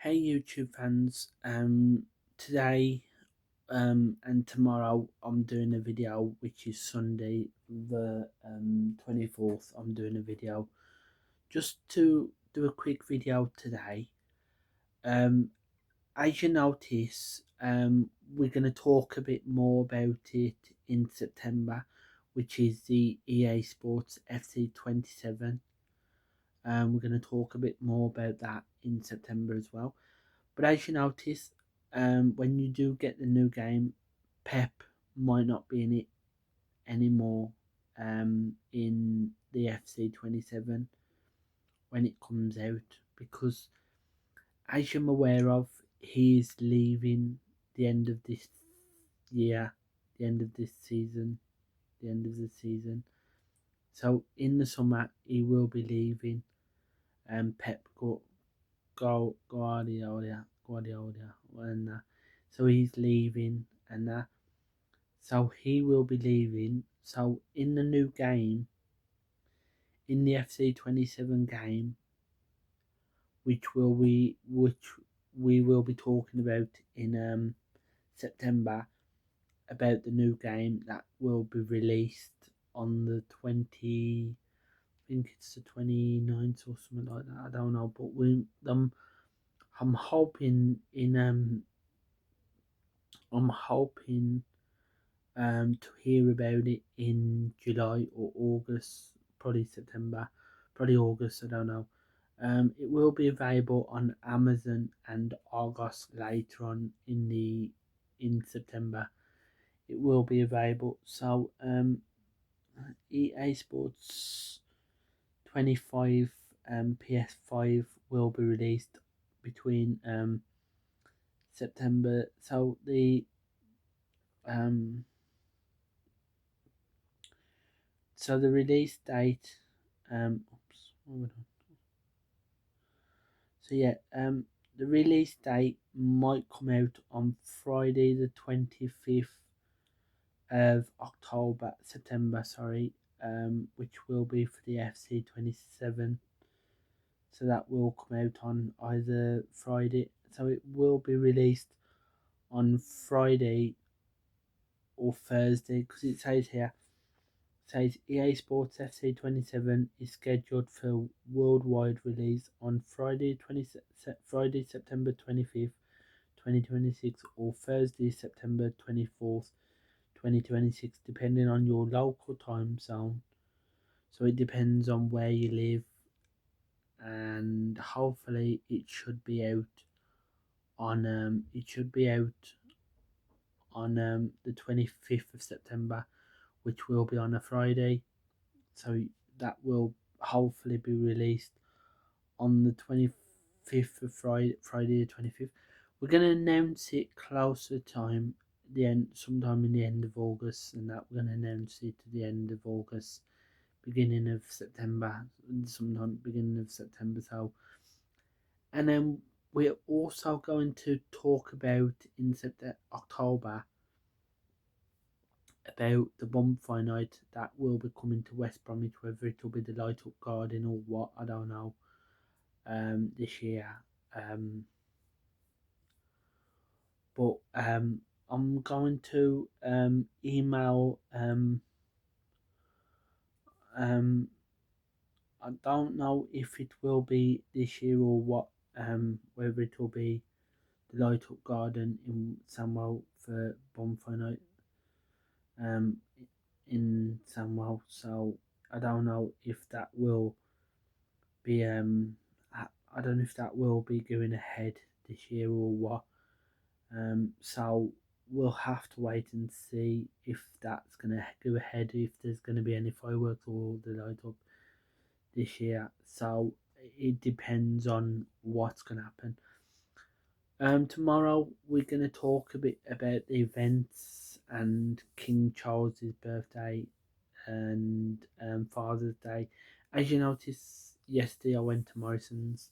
Hey YouTube fans, today and tomorrow I'm doing a video, which is Sunday the 24th. I'm doing a video just to do a quick video today. Um, as you notice, we're going to talk a bit more about it in September, which is the EA Sports FC 27. We're going to talk a bit more about that in September as well. But as you notice, when you do get the new game, Pep might not be in it anymore in the FC 27 when it comes out, because as I'm aware of, he's leaving the end of this year, the end of this season, the end of the season. So in the summer, he will be leaving. Pep Guardiola, and so he's leaving, and so he will be leaving. So in the new game, in the FC 27 game, which we will be talking about in September, about the new game that will be released on the 20, I think it's the 29th or something like that. I don't know, but I'm hoping in I'm hoping to hear about it in July or August, probably September, probably August, I don't know. It will be available on Amazon and Argos later on in September. It will be available. So EA Sports 25 PS5 will be released between September. Um So the release date, oops, so yeah, the release date might come out on Friday the 25th of September, sorry, which will be for the FC 27. So that will come out on either Friday. So it will be released on Friday or Thursday, because it says here, says EA Sports FC 27 is scheduled for worldwide release on Friday September 25th, 2026, or Thursday September 24th, 2026, depending on your local time zone. So it depends on where you live, and hopefully it should be out on the 25th of September, which will be on a Friday. So that will hopefully be released on the 25th of Friday the 25th. We're going to announce it closer time, the end, sometime in the end of August, and that we're going to announce it to the end of August, beginning of September, sometime beginning of September. So, and then we're also going to talk about in October about the bonfire night that will be coming to West Bromwich, whether it will be the Light Up Garden or what, I don't know, this year. Um, but I'm going to email. Um, I don't know if it will be this year or what. Whether it will be the Light Up Garden in Samwell for bonfire night. Um, in Samwell, so I don't know if that will be I don't know if that will be going ahead this year or what. So we'll have to wait and see if that's gonna go ahead, if there's gonna be any fireworks or the light up this year. So it depends on what's gonna happen. Tomorrow we're gonna talk a bit about the events and King Charles's birthday and Father's Day. As you noticed, yesterday I went to Morrison's.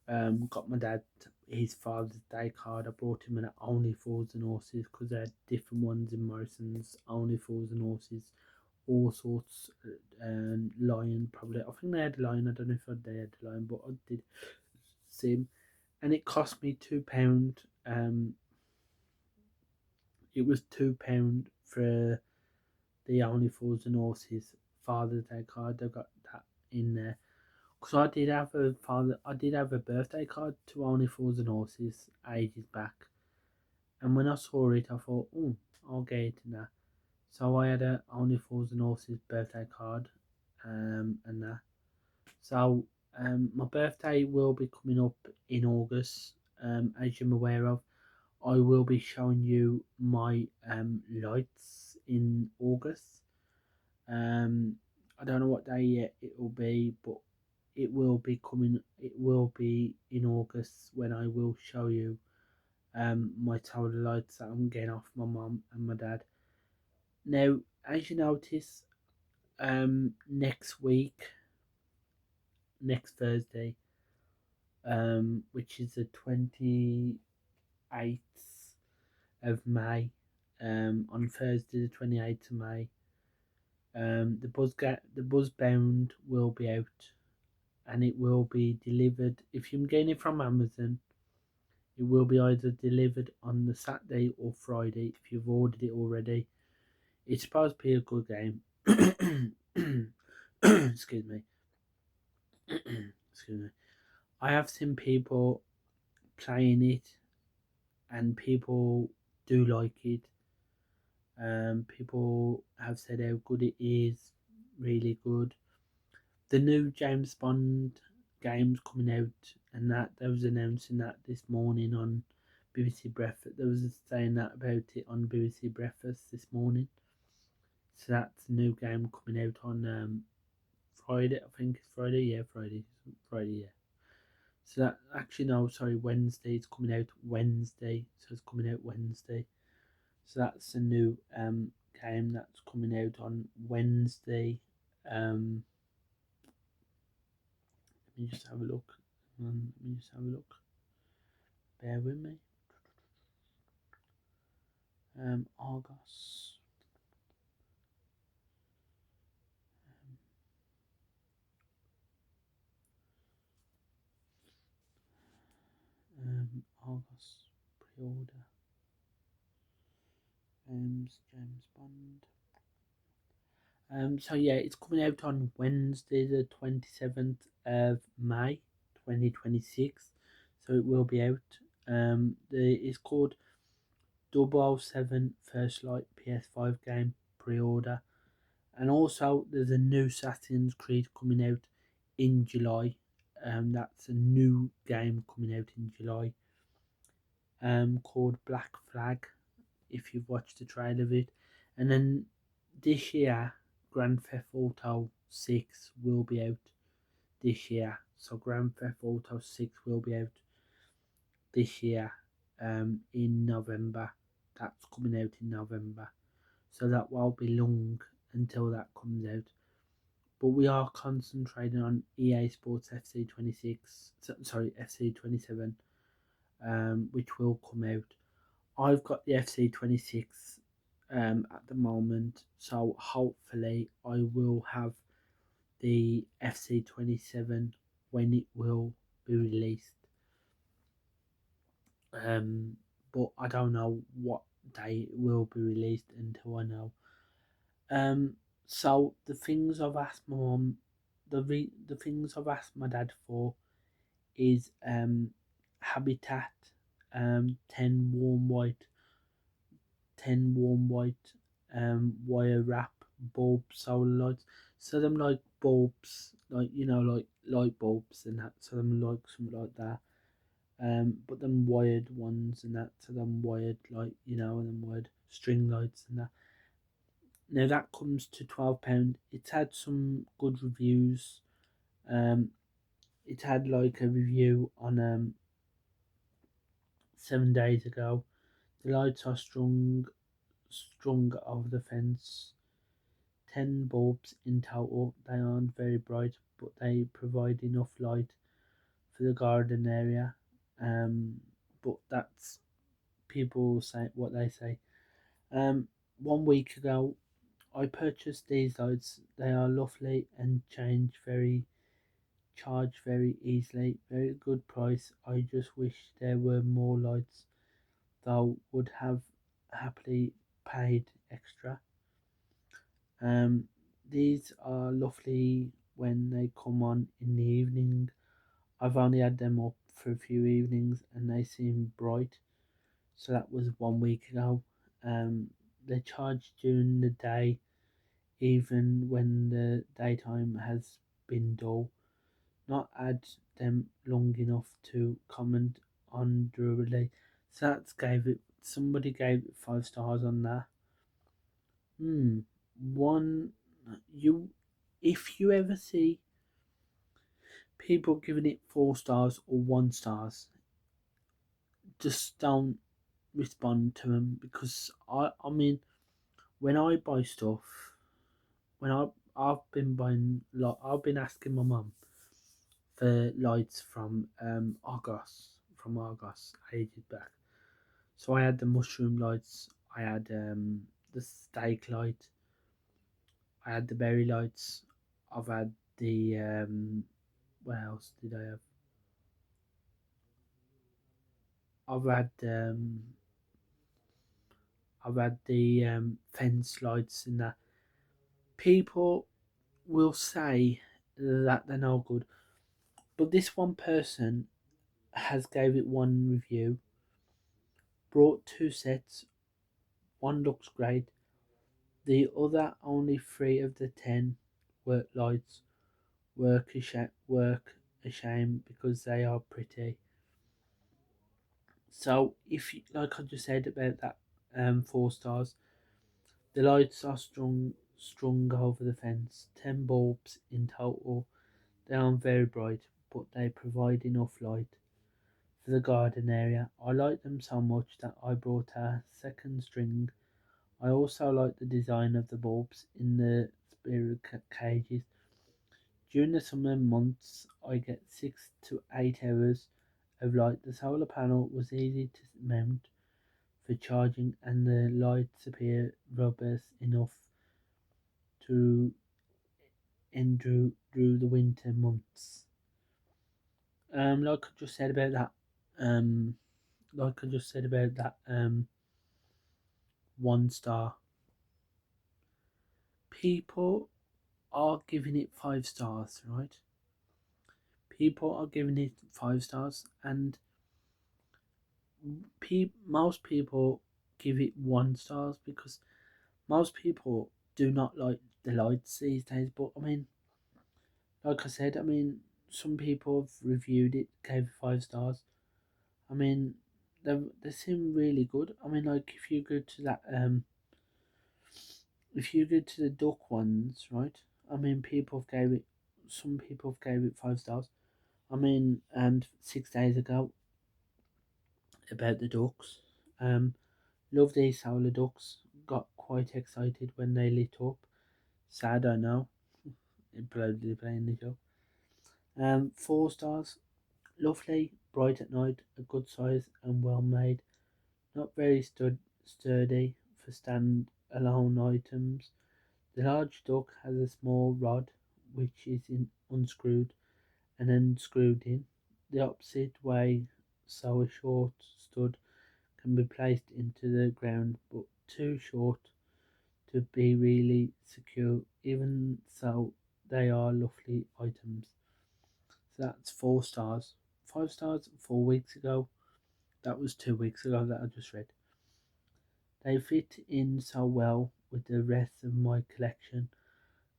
Got my dad his Father's Day card. I brought him an Only Fools and Horses, because they had different ones in Morrison's. Only Fools and Horses, all sorts. And lion, probably. I think they had a lion. I don't know if they had a lion, but I did see him. and it cost me £2. It was £2 for the Only Fools and Horses Father's Day card. I got that in there because I did have a birthday card to Only Fools and Horses ages back, and when I saw it, I thought, oh, I'll get it in there. So I had a Only Fools and Horses birthday card, and that. So my birthday will be coming up in August. As you're aware of, I will be showing you my lights in August. Um, I don't know what day yet it will be, but it will be coming. It will be in August when I will show you my solar lights that I'm getting off my mum and my dad. Now, as you notice, next week, next Thursday, which is the 28th of May, on Thursday the 28th of May, the Buzzbound will be out, and it will be delivered. If you're getting it from Amazon, it will be either delivered on the Saturday or Friday if you've ordered it already. It's supposed to be a good game. Excuse me. Excuse me. I have seen people playing it, and people do like it. People have said how good it is, really good. The new James Bond game's coming out, and that they was announcing that this morning on BBC Breakfast. There was saying that about it on BBC Breakfast this morning. So that's a new game coming out on Friday. I think it's Friday. Yeah, Friday. Friday. Yeah. So that actually no, sorry, Wednesday. It's coming out Wednesday. So it's coming out Wednesday. So that's a new game that's coming out on Wednesday. Let me just have a look. Let me just have a look. Bear with me. Argos. Argos pre-order. James Bond. So yeah, it's coming out on Wednesday, the 27th of May, 2026. So it will be out. It's called 007 First Light PS5 game pre-order, and also there's a new Assassin's Creed coming out in July. That's a new game coming out in July. Called Black Flag. If you've watched the trailer of it, and then this year, Grand Theft Auto 6 will be out this year. So Grand Theft Auto 6 will be out this year, in November. That's coming out in November. So that won't be long until that comes out. But we are concentrating on EA Sports FC 26, sorry, FC 27, which will come out. I've got the FC 26 at the moment, so hopefully I will have the FC 27 when it will be released. But I don't know what day it will be released until I know. So the things I've asked my mum, the things I've asked my dad for is Habitat, 10 warm white wire wrap bulb solar lights. So them like bulbs, like like light bulbs and that. So them like something like that. But them wired ones and that. So them wired like and them wired string lights and that. Now that comes to £12. It's had some good reviews. Um, it had like a review on 7 days ago. The lights are strung over the fence. 10 bulbs in total. They aren't very bright, but they provide enough light for the garden area. But that's people say what they say. 1 week ago, I purchased these lights. They are lovely and charge very easily, very good price. I just wish there were more lights that I would have happily paid extra. Um, these are lovely when they come on in the evening. I've only had them up for a few evenings and they seem bright. So that was 1 week ago. They charge during the day, even when the daytime has been dull. Not had them long enough to comment on durability. So that's gave it. Somebody gave it 5 stars on that. One you, if you ever see people giving it 4 stars or 1 stars, just don't respond to them because I mean when I buy stuff, when I've been buying lot, I've been asking my mum for lights from Argos ages back. So I had the mushroom lights, I had the steak light, I had the berry lights, I've had the what else did I have? I've had um I've had the fence lights and that. People will say that they're no good, but this one person has gave it one review, brought 2 sets. One looks great, the other only 3 of the 10 work lights work a shame because they are pretty. So if you, like I just said about that 4 stars, the lights are strung over the fence. 10 bulbs in total. They aren't very bright, but they provide enough light for the garden area. I like them so much that I brought a second string. I also like the design of the bulbs in the spirit cages. During the summer months, I get 6 to 8 hours of light. The solar panel was easy to mount for charging, and the lights appear robust enough to endure through the winter months. Like I just said about that, um, like I just said about that, 1 star. People are giving it 5 stars, right? People are giving it 5 stars, and most people give it 1 stars because most people do not like the lights these days. But I mean, like I said, I mean, some people have reviewed it, gave it 5 stars. I mean, they seem really good. I mean, like if you go to that if you go to the duck ones, right? I mean, some people gave it 5 stars. I mean, 6 days ago about the ducks. Love these solar ducks. Got quite excited when they lit up. Sad, I know. It blowed the plane the show. 4 stars. Lovely, bright at night, a good size and well made. Not very sturdy for stand-alone items. The large duck has a small rod which is unscrewed and then screwed in the opposite way, so a short stud can be placed into the ground but too short to be really secure. Even so, they are lovely items. So that's 4 stars. 5 stars 4 weeks ago. That was 2 weeks ago that I just read. They fit in so well with the rest of my collection.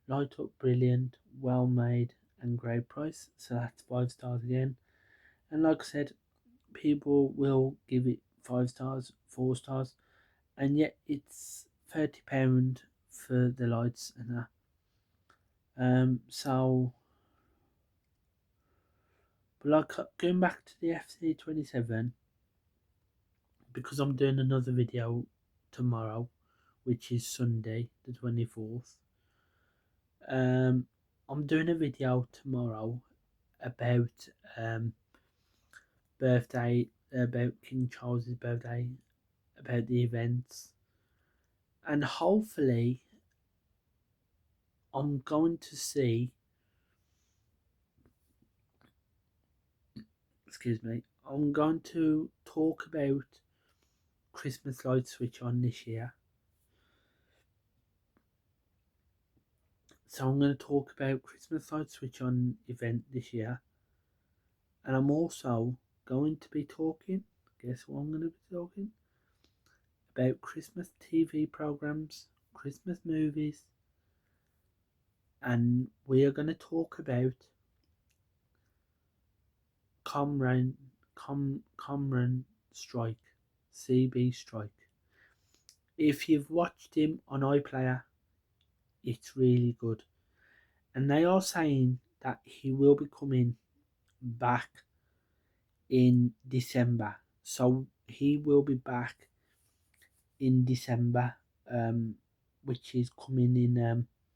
Light up brilliant, well made, and great price. So that's 5 stars again. And like I said, people will give it 5 stars, 4 stars, and yet it's £30 for the lights and that. So, but like going back to the FC27, because I'm doing another video tomorrow, which is Sunday the 24th. I'm doing a video tomorrow about birthday, about King Charles's birthday, about the events, and hopefully I'm going to see excuse me, I'm going to talk about Christmas lights switch on this year. So I'm going to talk about Christmas lights switch on event this year, and I'm also going to be talking. Guess what I'm going to be talking about? Christmas TV programs, Christmas movies, and we are going to talk about Cameron Strike, CB Strike. If you've watched him on iPlayer, it's really good. And they are saying that he will be coming back in December. So he will be back in December, um, which is coming in, hang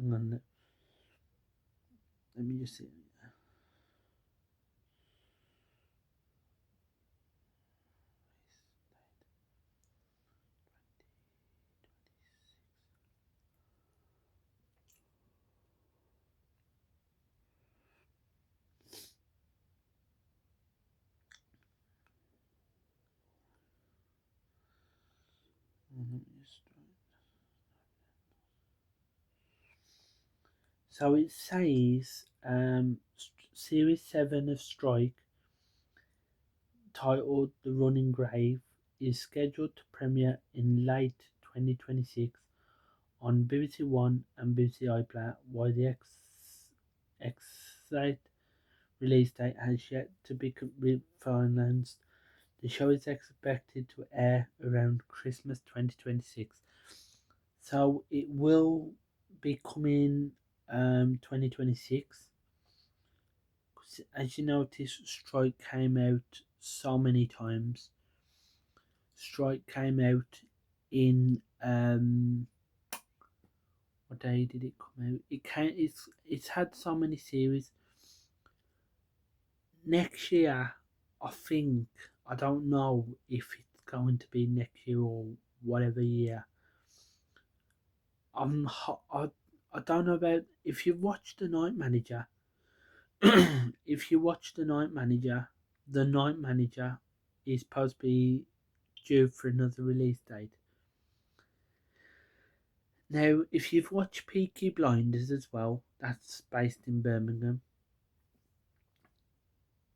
on, let me just see. So it says Series 7 of Strike, titled The Running Grave, is scheduled to premiere in late 2026 on BBC One and BBC iPlayer, while the exact release date has yet to be finalized. The show is expected to air around Christmas 2026. So it will be coming 2026. As you notice, Strike came out so many times. Strike came out in what day did it come out? It's had so many series. Next year, I think, I don't know if it's going to be next year or whatever year. I don't know about if you've watched The Night Manager. If you watch The Night Manager is supposed to be due for another release date. Now, if you've watched Peaky Blinders as well, that's based in Birmingham.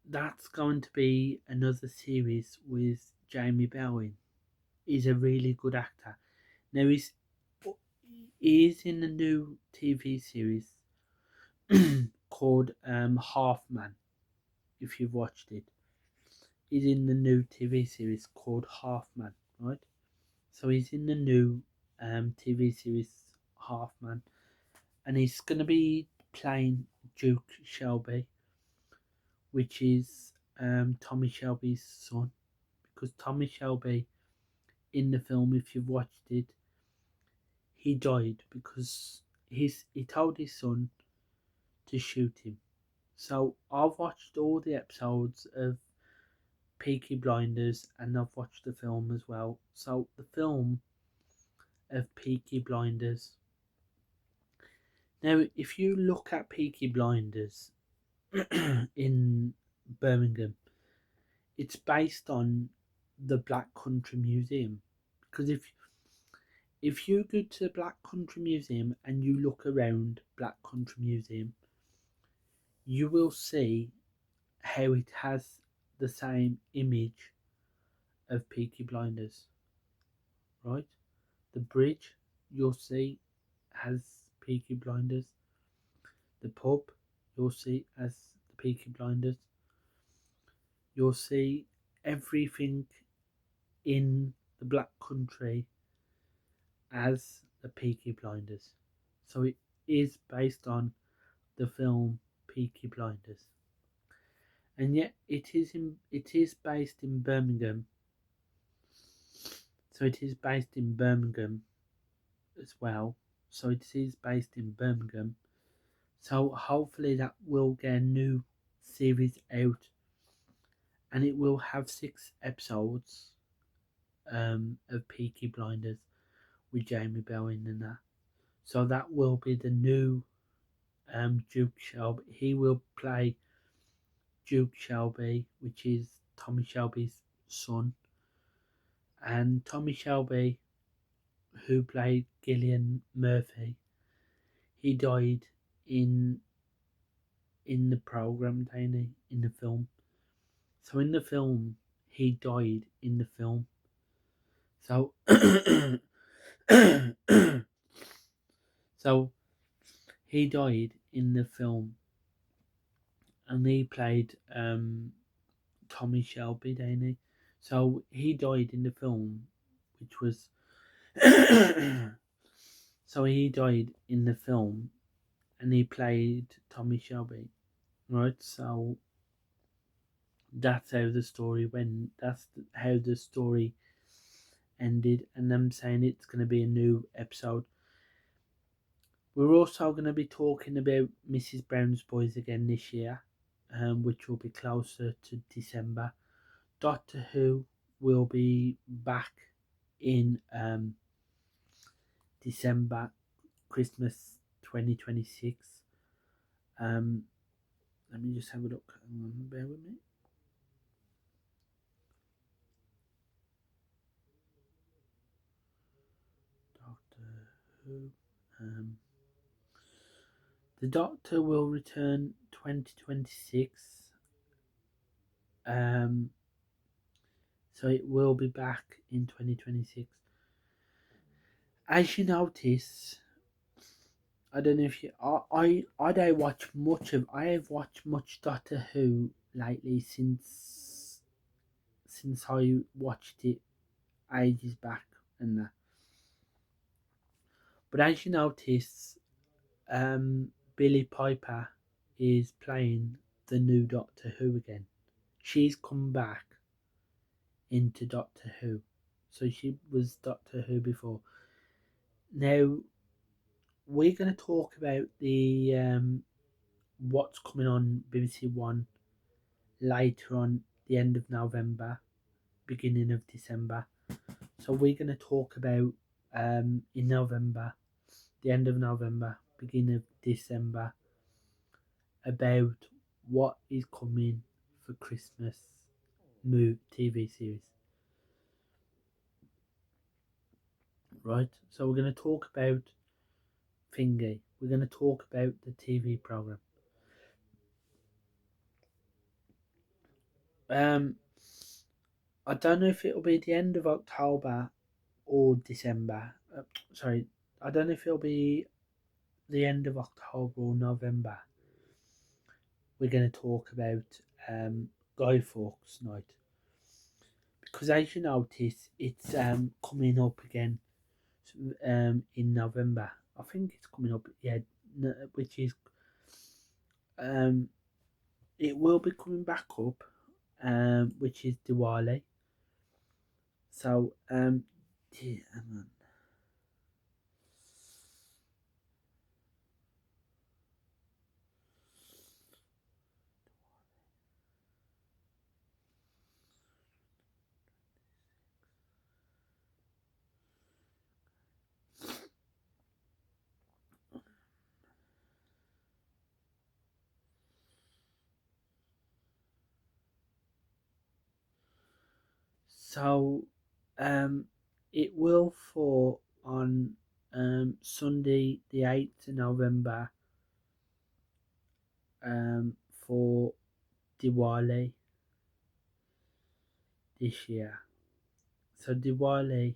That's going to be another series with Jamie Bell in. He's a really good actor. Now he is in a new TV series called Half Man. If you've watched it, he's in the new TV series called Half Man, right? So he's in the new TV series Half Man, and he's gonna be playing Duke Shelby, which is Tommy Shelby's son, because Tommy Shelby in the film, if you've watched it, he died because he told his son to shoot him. So I've watched all the episodes of Peaky Blinders and I've watched the film as well. So the film of Peaky Blinders. Now, if you look at Peaky Blinders in Birmingham, it's based on the Black Country Museum. Because if you go to the Black Country Museum and you look around Black Country Museum, you will see how it has the same image of Peaky Blinders, right? The bridge you'll see has Peaky Blinders. The pub you'll see as the Peaky Blinders. You'll see everything in the Black Country as the Peaky Blinders. So it is based on the film Peaky Blinders. And yet it is based in Birmingham. So it is based in Birmingham as well. So it is based in Birmingham. So hopefully that will get a new series out, and it will have 6 episodes of Peaky Blinders with Jamie Bell in and that. So that will be the new Duke Shelby. He will play Duke Shelby, which is Tommy Shelby's son, and Tommy Shelby, who played Gillian Murphy, he died in the program, didn't he? In the film. So in the film, he died in the film. So so he died in the film, and he played Tommy Shelby, didn't he? So he died in the film, which was so he died in the film, and he played Tommy Shelby, right? So that's how the story went. That's how the story ended, and I'm saying it's going to be a new episode. We're also going to be talking about Mrs. Brown's Boys again this year, which will be closer to December. Doctor Who will be back in December, Christmas 2026. Let me just have a look. Bear with me. Doctor Who. The Doctor will return 2026. So it will be back in 2026. As you notice, I don't know if you I don't watch much of I have watched much Doctor Who lately since I watched it ages back and that. But as you notice, Billie Piper is playing the new Doctor Who again. She's come back into Doctor Who. So she was Doctor Who before. Now we're going to talk about the what's coming on BBC One later on the end of November, beginning of December. So we're going to talk about in November, the end of November, beginning of December, about what is coming for Christmas TV series. Right, so we're going to talk about Thingy. We're going to talk about the TV program. I don't know if it'll be the end of October or December. Sorry, I don't know if it'll be the end of October or November. We're going to talk about Guy Fawkes Night, because as you notice, it's coming up again in November. I think it's coming up, yeah, which is it will be coming back up, which is Diwali. So yeah, hang on. So it will fall on Sunday the 8th of November for Diwali this year. So Diwali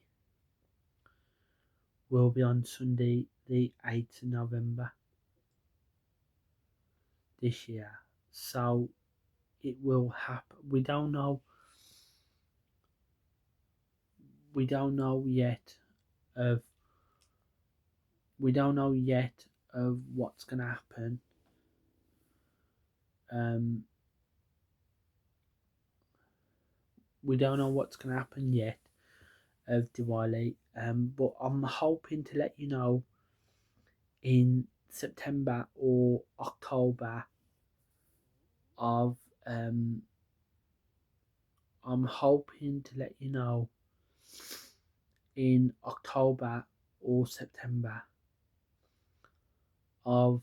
will be on Sunday the 8th of November this year. So it will happen. We don't know yet of what's gonna happen. We don't know what's gonna happen yet of Diwali. But I'm hoping to let you know in September or October of I'm hoping to let you know in October or September of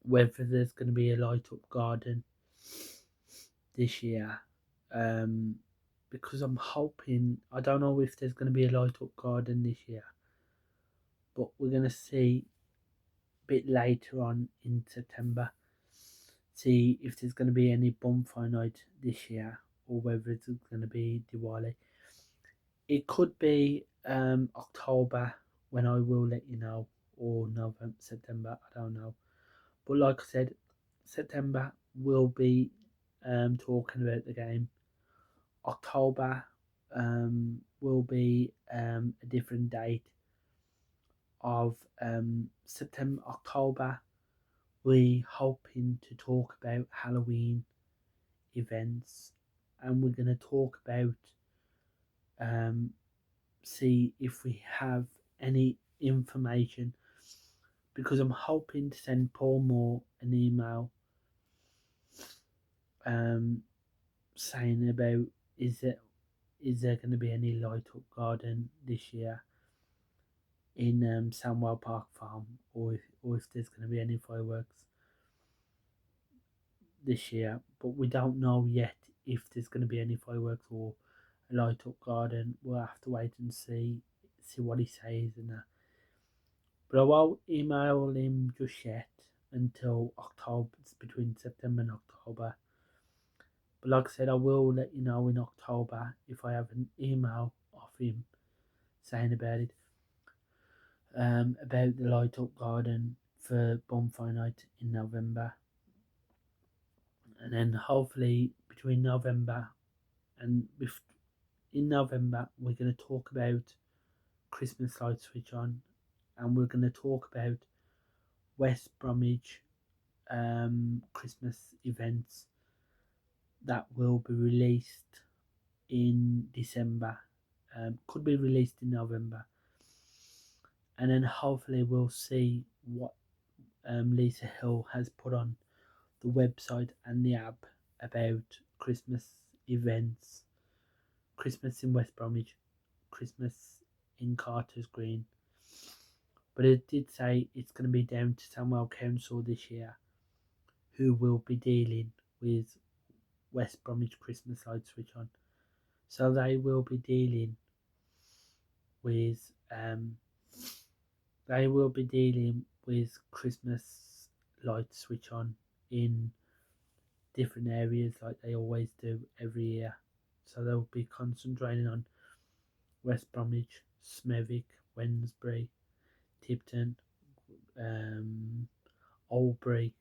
whether there's going to be a light up garden this year, because I'm hoping, I don't know if there's going to be a light up garden this year, but we're going to see a bit later on in September, see if there's going to be any bonfire night this year or whether it's going to be Diwali. It could be October when I will let you know, or November, September, I don't know. But like I said, September will be talking about the game. October will be a different date of September, October. We hoping to talk about Halloween events, and we're going to talk about see if we have any information, because I'm hoping to send Paul Moore an email saying about is there going to be any light up garden this year in Samwell Park Farm, or if there's going to be any fireworks this year. But we don't know yet if there's going to be any fireworks or a light up garden. We'll have to wait and see what he says and that. But I won't email him just yet until October. It's between September and October. But like I said, I will let you know in October if I have an email off him saying about it. About the light up garden for bonfire night in November. And then hopefully between November and in November we're going to talk about Christmas light switch on, and we're going to talk about West Bromwich Christmas events that will be released in December. Could be released in November, and then hopefully we'll see what Lisa Hill has put on the website and the app about Christmas events, Christmas in West Bromwich, Christmas in Carter's Green. But it did say it's going to be down to Samwell Council this year, who will be dealing with West Bromwich Christmas light switch on. So they will be dealing with Christmas light switch on in different areas like they always do every year. So they'll be concentrating on West Bromwich, Smethwick, Wednesbury, Tipton, Albury,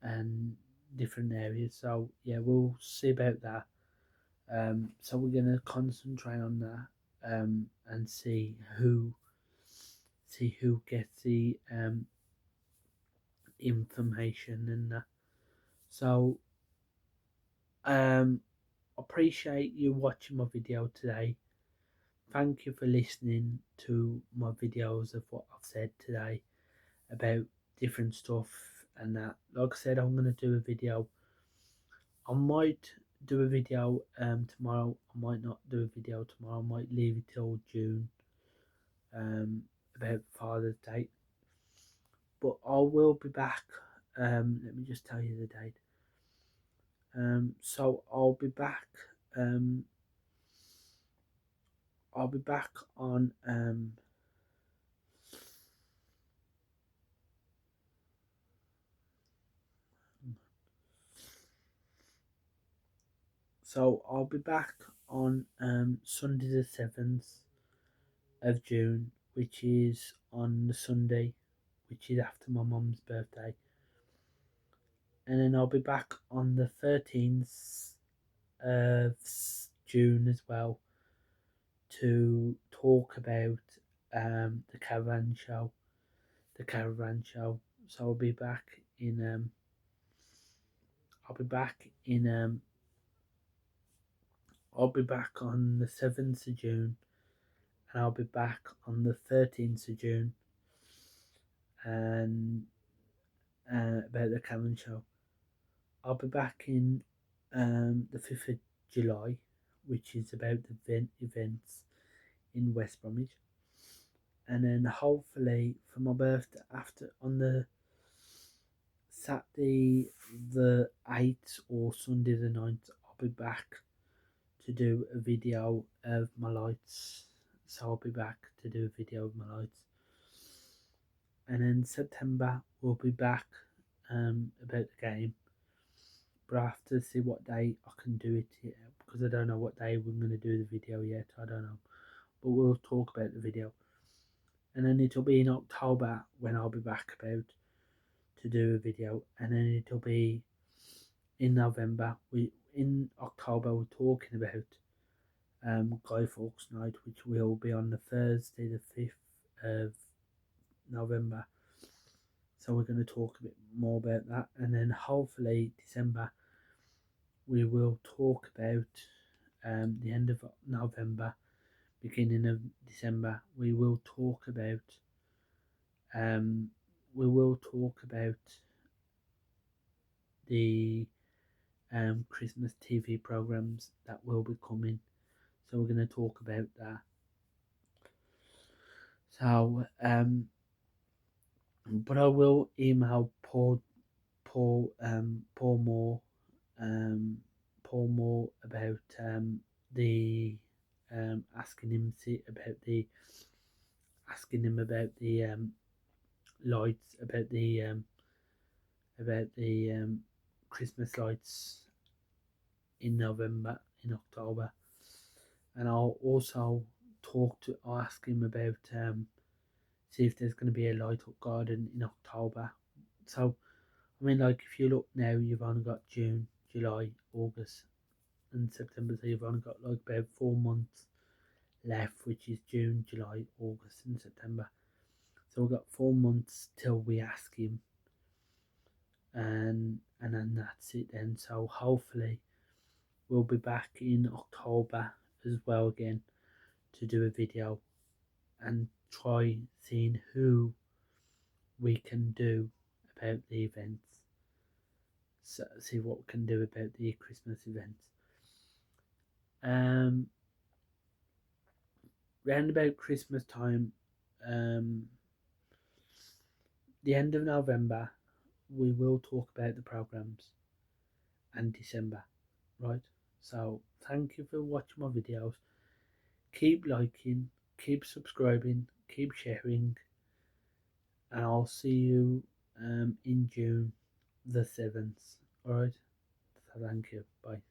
and different areas. So yeah, we'll see about that. So we're gonna concentrate on that and see who gets the information and that. So appreciate you watching my video today. Thank you for listening to my videos of what I've said today about different stuff and that. Like I said, I'm gonna do a video. I might do a video tomorrow. I might not do a video tomorrow. I might leave it till June about Father's Day. But I will be back. Let me just tell you the date. So I'll be back. I'll be back on I'll be back on Sunday the 7th of June, which is on the Sunday, which is after my mum's birthday. And then I'll be back on the 13th of June as well to talk about the caravan show. So I'll be back in I'll be back on the 7th of June, and I'll be back on the 13th of June, and about the caravan show. I'll be back in the 5th of July, which is about the events in West Bromwich. and then hopefully for my birthday after on the Saturday the 8th or Sunday the 9th, I'll be back to do a video of my lights. So I'll be back to do a video of my lights. And in September we'll be back about the game. But I have to see what day I can do it yet, because I don't know what day we're going to do the video yet. I don't know. But we'll talk about the video. And then it'll be in October when I'll be back about to do a video. And then it'll be in November. In October we're talking about Guy Fawkes Night, which will be on the Thursday the 5th of November. So we're going to talk a bit more about that, and then hopefully December we will talk about the end of November, beginning of December. We will talk about the Christmas TV programs that will be coming. So we're going to talk about that. So but I will email Paul Moore about the asking him about the lights, about the Christmas lights in October, and I'll also ask him about see if there's going to be a light up garden in October. So I mean, like, if you look now, you've only got June, July, August, and September, so you've only got like about 4 months left, which is June, July, August, and September. So we've got 4 months till we ask him, and then that's it then. So hopefully we'll be back in October as well again to do a video and try seeing who we can do about the events. So see what we can do about the Christmas events. Round about Christmas time, the end of November, we will talk about the programs, and December, right? So thank you for watching my videos. Keep liking, keep subscribing, keep sharing, and I'll see you in June the 7th. Alright? So thank you. Bye.